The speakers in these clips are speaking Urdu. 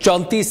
34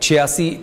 86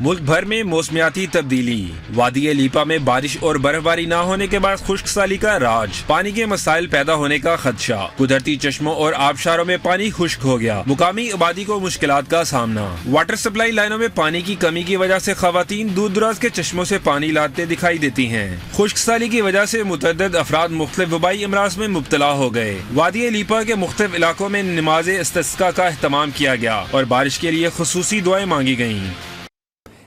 ملک بھر میں موسمیاتی تبدیلی، وادی لیپا میں بارش اور برفباری نہ ہونے کے بعد خشک سالی کا راج، پانی کے مسائل پیدا ہونے کا خدشہ، قدرتی چشموں اور آبشاروں میں پانی خشک ہو گیا، مقامی آبادی کو مشکلات کا سامنا، واٹر سپلائی لائنوں میں پانی کی کمی کی وجہ سے خواتین دور دراز کے چشموں سے پانی لاتے دکھائی دیتی ہیں، خشک سالی کی وجہ سے متعدد افراد مختلف وبائی امراض میں مبتلا ہو گئے، وادی لیپا کے مختلف علاقوں میں نماز استسقاء کا اہتمام کیا گیا اور بارش کے لیے خصوصی دعائیں مانگی گئیں۔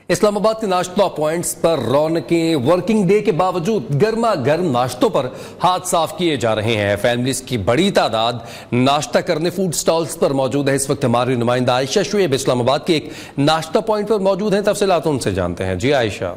اسلام آباد کے ناشتہ پوائنٹس پر رونقیں، ورکنگ ڈے کے باوجود گرما گرم ناشتوں پر ہاتھ صاف کیے جا رہے ہیں۔ فیملیز کی بڑی تعداد ناشتہ کرنے فوڈ سٹالز پر موجود ہے۔ اس وقت ہماری نمائندہ عائشہ شعیب اسلام آباد کے ایک ناشتہ پوائنٹ پر موجود ہیں، تفصیلات ان سے جانتے ہیں۔ جی عائشہ۔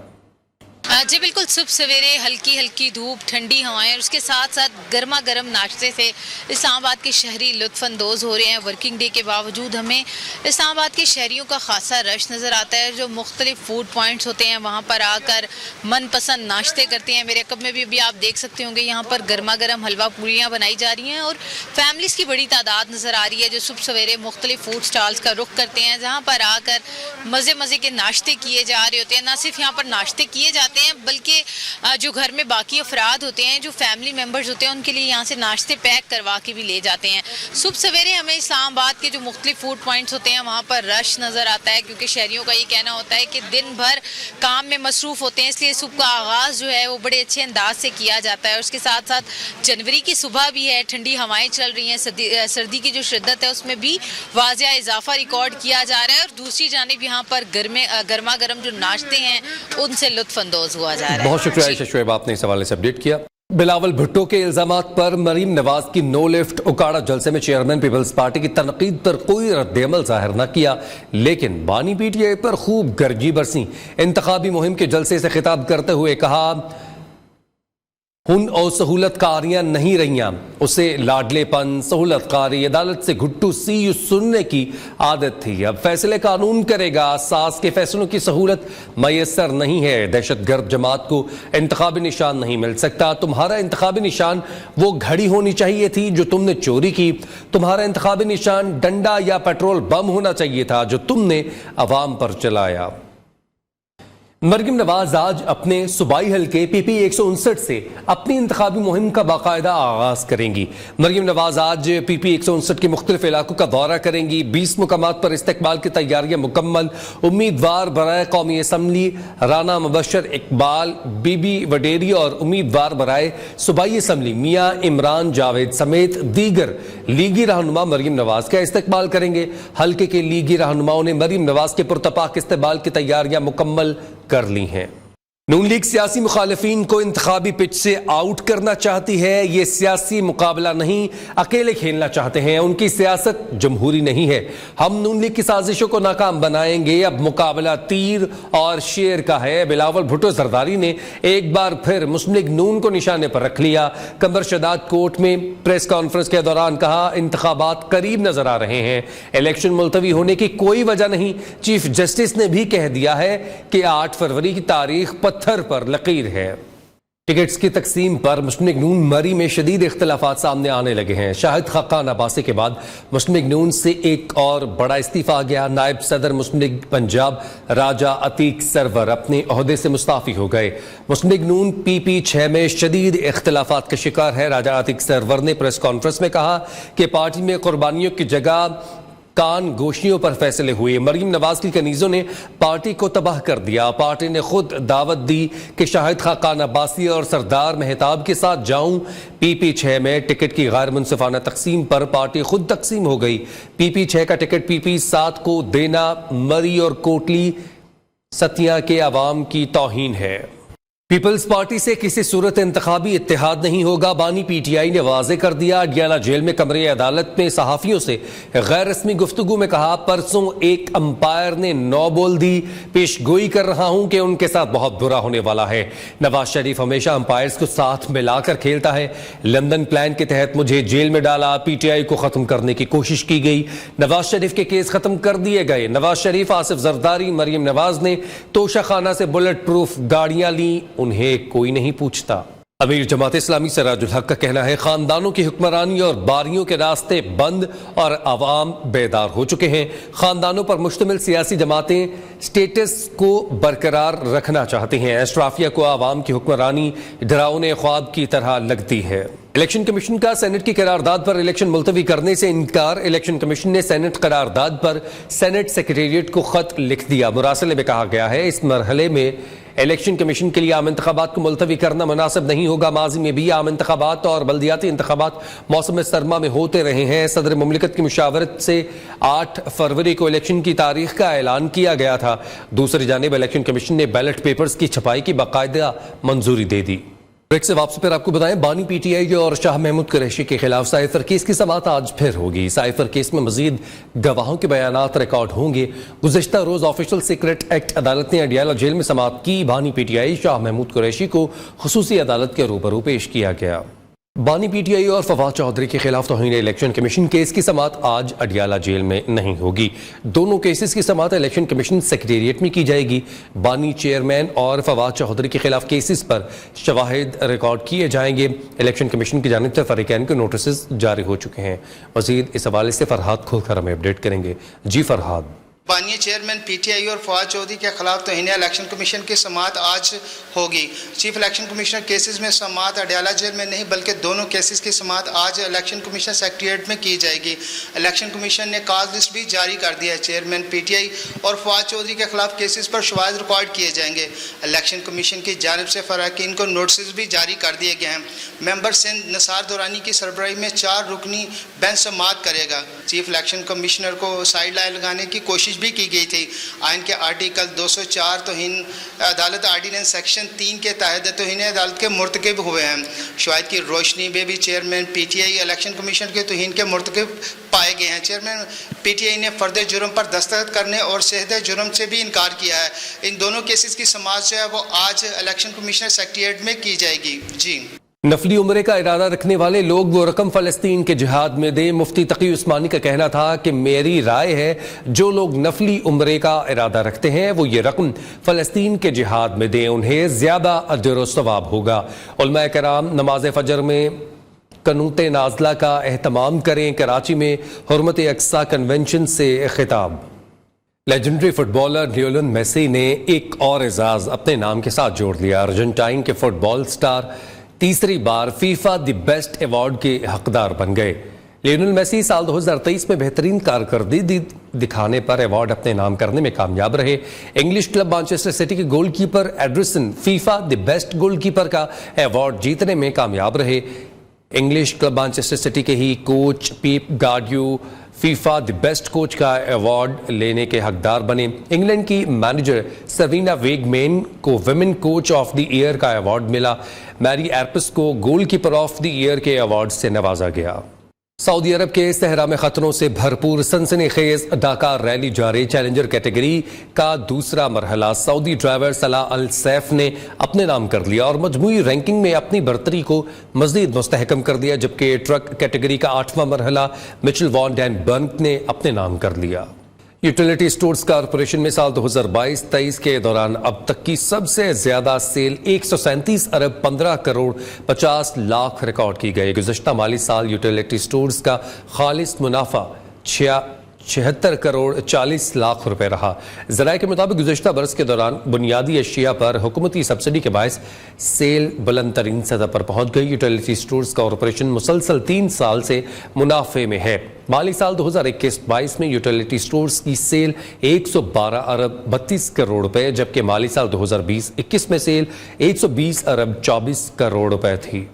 جی بالکل، صبح سویرے ہلکی ہلکی دھوپ، ٹھنڈی ہوائیں اور اس کے ساتھ ساتھ گرما گرم ناشتے سے اسلام آباد کے شہری لطف اندوز ہو رہے ہیں۔ ورکنگ ڈے کے باوجود ہمیں اسلام آباد کے شہریوں کا خاصا رش نظر آتا ہے، جو مختلف فوڈ پوائنٹس ہوتے ہیں وہاں پر آ کر من پسند ناشتے کرتے ہیں۔ میرے کپ میں بھی ابھی آپ دیکھ سکتے ہوں گے یہاں پر گرما گرم حلوہ پوریاں بنائی جا رہی ہیں اور فیملیز کی بڑی تعداد نظر آ رہی ہے جو صبح سویرے مختلف فوڈ سٹالز کا رخ کرتے ہیں، جہاں پر آ کر مزے مزے کے ناشتے کیے جا رہے ہوتے ہیں۔ نہ صرف یہاں پر ناشتے کیے جاتے ہیں بلکہ جو گھر میں باقی افراد ہوتے ہیں، جو فیملی ممبرز ہوتے ہیں، ان کے لیے یہاں سے ناشتے پیک کروا کے بھی لے جاتے ہیں۔ صبح سویرے ہمیں اسلام آباد کے جو مختلف فوڈ پوائنٹس ہوتے ہیں وہاں پر رش نظر آتا ہے، کیونکہ شہریوں کا یہ کہنا ہوتا ہے کہ دن بھر کام میں مصروف ہوتے ہیں، اس لیے صبح کا آغاز جو ہے وہ بڑے اچھے انداز سے کیا جاتا ہے۔ اور اس کے ساتھ ساتھ جنوری کی صبح بھی ہے، ٹھنڈی ہوائیں چل رہی ہیں، سردی کی جو شدت ہے اس میں بھی واضح اضافہ ریکارڈ کیا جا رہا ہے، اور دوسری جانب یہاں پر گرما گرم جو ناشتے ہیں ان سے لطف اندوز ہوا جا رہا ہے۔ بہت شکریہ عائشہ شعیب، آپ نے اس حوالے سے اپڈیٹ کیا۔ بلاول بھٹو کے الزامات پر مریم نواز کی نو لفٹ اکاڑا جلسے میں چیئرمین پیپلز پارٹی کی تنقید پر کوئی رد عمل ظاہر نہ کیا، لیکن بانی پی ٹی آئی پر خوب گرجی برسی۔ انتخابی مہم کے جلسے سے خطاب کرتے ہوئے کہا ہن اور سہولت کاریاں نہیں رہیاں، اسے لاڈلے پن، سہولت کاری، عدالت سے گھٹو سی سننے کی عادت تھی، اب فیصلے قانون کرے گا، ساز کے فیصلوں کی سہولت میسر نہیں ہے، دہشت گرد جماعت کو انتخابی نشان نہیں مل سکتا، تمہارا انتخابی نشان وہ گھڑی ہونی چاہیے تھی جو تم نے چوری کی، تمہارا انتخابی نشان ڈنڈا یا پیٹرول بم ہونا چاہیے تھا جو تم نے عوام پر چلایا۔ مریم نواز آج اپنے صوبائی حلقے پی پی 159 سے اپنی انتخابی مہم کا باقاعدہ آغاز کریں گی۔ مریم نواز آج پی پی 159 کے مختلف علاقوں کا دورہ کریں گی۔ 20 مقامات پر استقبال کی تیاریاں مکمل۔ امیدوار برائے قومی اسمبلی رانا مبشر اقبال، بی بی وڈیری اور امیدوار برائے صوبائی اسمبلی میاں عمران جاوید سمیت دیگر لیگی رہنما مریم نواز کا استقبال کریں گے۔ حلقے کے لیگی رہنماؤں نے مریم نواز کے پرتپاک استقبال کی تیاریاں مکمل کر لی ہیں۔ نون لیگ سیاسی مخالفین کو انتخابی پچ سے آؤٹ کرنا چاہتی ہے، یہ سیاسی مقابلہ نہیں، اکیلے کھیلنا چاہتے ہیں، ان کی سیاست جمہوری نہیں ہے، ہم نون لیگ کی سازشوں کو ناکام بنائیں گے، اب مقابلہ تیر اور شیر کا ہے۔ بلاول بھٹو زرداری نے ایک بار پھر مسلم لیگ نون کو نشانے پر رکھ لیا۔ قمر شداد کوٹ میں پریس کانفرنس کے دوران کہا انتخابات قریب نظر آ رہے ہیں، الیکشن ملتوی ہونے کی کوئی وجہ نہیں، چیف جسٹس نے بھی کہہ دیا ہے کہ 8 فروری کی تاریخ پتھر پر لکیر ہے۔ ٹکٹس کی تقسیم پر مسلم لیگ نون مری میں شدید اختلافات سامنے آنے لگے ہیں۔ شاہد خاقان عباسی کے بعد مسلم لیگ نون سے ایک اور بڑا استعفیٰ آ گیا۔ نائب صدر مسلم لیگ پنجاب راجہ عتیق سرور اپنے عہدے سے مستعفی ہو گئے۔ مسلم لیگ نون پی پی 6 میں شدید اختلافات کا شکار ہے۔ راجہ عتیق سرور نے پریس کانفرنس میں کہا کہ پارٹی میں قربانیوں کی جگہ کان گوشیوں پر فیصلے ہوئے، مریم نواز کی کنیزوں نے پارٹی کو تباہ کر دیا، پارٹی نے خود دعوت دی کہ شاہد خاقان عباسی اور سردار مہتاب کے ساتھ جاؤں۔ پی پی 6 میں ٹکٹ کی غیر منصفانہ تقسیم پر پارٹی خود تقسیم ہو گئی۔ پی پی 6 کا ٹکٹ پی پی 7 کو دینا مری اور کوٹلی ستیاں کے عوام کی توہین ہے۔ پیپلز پارٹی سے کسی صورت انتخابی اتحاد نہیں ہوگا، بانی پی ٹی آئی نے واضح کر دیا۔ اڈیالہ جیل میں کمرے عدالت میں صحافیوں سے غیر رسمی گفتگو میں کہا پرسوں ایک امپائر نے نو بول دی، پیش گوئی کر رہا ہوں کہ ان کے ساتھ بہت برا ہونے والا ہے۔ نواز شریف ہمیشہ امپائرز کو ساتھ ملا کر کھیلتا ہے، لندن پلان کے تحت مجھے جیل میں ڈالا، پی ٹی آئی کو ختم کرنے کی کوشش کی گئی، نواز شریف کے کیس ختم کر دیے گئے۔ نواز شریف، آصف زرداری، مریم نواز نے توشہ خانہ سے بلٹ پروف گاڑیاں لیں، انہیں کوئی نہیں پوچھتا۔ امیر جماعت اسلامی سراج الحق کا کہنا ہے خاندانوں کی حکمرانی اور باریوں کے راستے بند اور عوام بیدار ہو چکے ہیں. خاندانوں پر مشتمل سیاسی جماعتیں سٹیٹس کو برقرار رکھنا چاہتی ہیں. اشرافیہ کو عوام کی حکمرانی ڈراؤنے خواب کی طرح لگتی ہے. الیکشن کمیشن کا سینٹ کی قرارداد پر الیکشن ملتوی کرنے سے انکار. الیکشن کمیشن نے سینٹ قرارداد پر سینٹ سیکریٹریٹ کو خط لکھ دیا. مراسلے میں کہا گیا ہے اس مرحلے میں الیکشن کمیشن کے لیے عام انتخابات کو ملتوی کرنا مناسب نہیں ہوگا. ماضی میں بھی عام انتخابات اور بلدیاتی انتخابات موسم سرما میں ہوتے رہے ہیں. صدر مملکت کی مشاورت سے 8 فروری کو الیکشن کی تاریخ کا اعلان کیا گیا تھا. دوسری جانب الیکشن کمیشن نے بیلٹ پیپرز کی چھپائی کی باقاعدہ منظوری دے دی. بریک سے واپسی پر آپ کو بتائیں بانی پی ٹی آئی اور شاہ محمود قریشی کے خلاف سائفر کیس کی سماعت آج پھر ہوگی. سائفر کیس میں مزید گواہوں کے بیانات ریکارڈ ہوں گے. گزشتہ روز آفیشل سیکرٹ ایکٹ عدالت نے اڈیالہ جیل میں سماعت کی. بانی P T I Shah Mahmood Qureshi کو خصوصی عدالت کے روبرو پیش کیا گیا. بانی پی ٹی آئی اور فواد چودھری کے خلاف توہین الیکشن کمیشن کیس کی سماعت آج اڈیالہ جیل میں نہیں ہوگی. دونوں کیسز کی سماعت الیکشن کمیشن سیکریٹریٹ میں کی جائے گی. بانی چیئرمین اور فواد چودھری کے خلاف کیسز پر شواہد ریکارڈ کیے جائیں گے. الیکشن کمیشن کی جانب سے فریقین کے نوٹسز جاری ہو چکے ہیں. مزید اس حوالے سے فرحاد کھولکر ہمیں اپڈیٹ کریں گے. جی فرحاد. بانی چیئرمین پی ٹی آئی اور فواد چودھری کے خلاف توہین الیکشن کمیشن کی سماعت آج ہوگی. چیف الیکشن کمشنر کیسز میں سماعت اڈیالہ جیل میں نہیں بلکہ دونوں کیسز کی سماعت آج الیکشن کمیشن سیکریٹریٹ میں کی جائے گی. الیکشن کمیشن نے کاز لسٹ بھی جاری کر دیا ہے. چیئرمین پی ٹی آئی اور فواد چودھری کے خلاف کیسز پر شواہد ریکارڈ کیے جائیں گے. الیکشن کمیشن کی جانب سے فراقین کو نوٹسز بھی جاری کر دیے گئے ہیں. ممبر سندھ نثار دورانی کی سربراہی میں 4 رکنی بینچ سماعت کرے گا. چیف الیکشن کمشنر کو سائیڈ لائن لگانے کی کوشش بھی کی گئی تھی. آئین کے آرٹیکل 204 توہین عدالت آرڈیننس سیکشن 3 کے تحت توہین عدالت کے مرتکب ہوئے ہیں. شواہد کی روشنی میں بھی chairman P T I election commission کے توہین کے مرتکب پائے گئے ہیں. چیئرمین پی ٹی آئی نے فرد جرم پر دستخط کرنے اور صحت جرم سے بھی انکار کیا ہے. ان دونوں کیسز کی سماعت جو ہے وہ آج الیکشن کمیشنر سیکریٹریٹ میں کی جائے گی. جی. نفلی عمرے کا ارادہ رکھنے والے لوگ وہ رقم فلسطین کے جہاد میں دیں. مفتی تقی عثمانی کا کہنا تھا کہ میری رائے ہے جو لوگ نفلی عمرے کا ارادہ رکھتے ہیں وہ یہ رقم فلسطین کے جہاد میں دیں, انہیں زیادہ اجر و ثواب ہوگا. علماء کرام نماز فجر میں قنوت نازلہ کا اہتمام کریں. کراچی میں حرمت اقصی کنونشن سے خطاب. Legendary footballer Lionel Messi نے ایک اور اعزاز اپنے نام کے ساتھ جوڑ لیا. ارجنٹائن کے فٹ بال سٹار تیسری بار فیفا دی بیسٹ ایوارڈ کے حقدار بن گئے. لیونل میسی سال 2023 میں بہترین کارکردگی دکھانے پر ایوارڈ اپنے نام کرنے میں کامیاب رہے. انگلش کلب مانچسٹر سٹی کے goalkeeper Ederson FIFA the best goalkeeper کا ایوارڈ جیتنے میں کامیاب رہے. انگلش کلب مانچسٹر سٹی کے ہی coach Pep Guardiola FIFA the best coach کا ایوارڈ لینے کے حقدار بنے. انگلینڈ کی مینیجر سیرینا ویگمین کو women coach of the year کا ایوارڈ ملا. میری ایرپس کو goalkeeper of the year کے ایوارڈ سے نوازا گیا. سعودی عرب کے صحرا میں خطروں سے بھرپور سنسنی خیز ڈاکار ریلی جاری. چیلنجر کیٹیگری کا دوسرا مرحلہ سعودی ڈرائیور صلاح السیف نے اپنے نام کر لیا اور مجموعی رینکنگ میں اپنی برتری کو مزید مستحکم کر دیا, جبکہ ٹرک کیٹیگری کا 8واں مرحلہ مچل وان ڈین برنٹ نے اپنے نام کر لیا. یوٹیلیٹی سٹورز کارپوریشن میں سال 2022-23 کے دوران اب تک کی سب سے زیادہ سیل 137 ارب 15 کروڑ 50 لاکھ ریکارڈ کی گئی. گزشتہ مالی سال یوٹیلیٹی سٹورز کا خالص منافع 76 کروڑ 40 لاکھ روپے رہا. ذرائع کے مطابق گزشتہ برس کے دوران بنیادی اشیاء پر حکومتی سبسڈی کے باعث سیل بلند ترین سطح پر پہنچ گئی. یوٹیلیٹی سٹورز کارپوریشن مسلسل 3 سال سے منافع میں ہے. مالی سال 2021-22 میں یوٹیلیٹی سٹورز کی سیل 112 ارب 32 کروڑ روپے, جبکہ مالی سال 2020-21 میں سیل 120 ارب 24 کروڑ روپے تھی.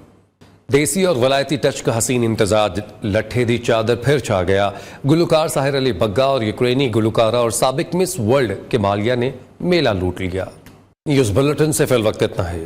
دیسی اور ولایتی ٹچ کا حسین امتزاج, لٹھے دی چادر پھر چھا گیا. گلوکار ساحر علی بگا اور یوکرینی گلوکارہ اور سابق مس ورلڈ کمالیہ نے میلہ لوٹ لیا. نیوز بلٹن سے فی الوقت اتنا ہے.